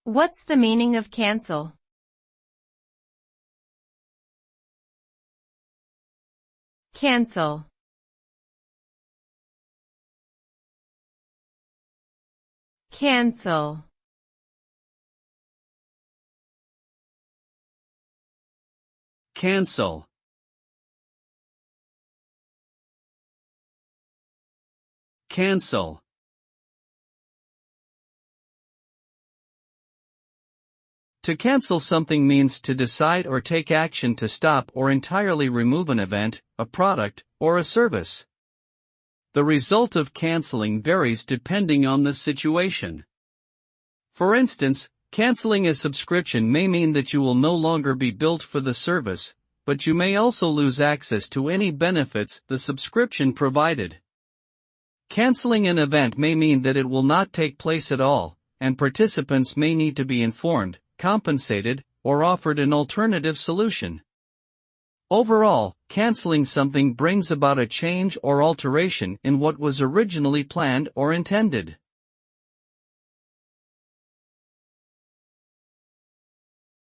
What's the meaning of cancel? Cancel. Cancel. Cancel. Cancel. To cancel something means to decide or take action to stop or entirely remove an event, a product, or a service. The result of canceling varies depending on the situation. For instance, canceling a subscription may mean that you will no longer be billed for the service, but you may also lose access to any benefits the subscription provided. Canceling an event may mean that it will not take place at all, and participants may need to be informed, compensated, or offered an alternative solution. Overall, canceling something brings about a change or alteration in what was originally planned or intended.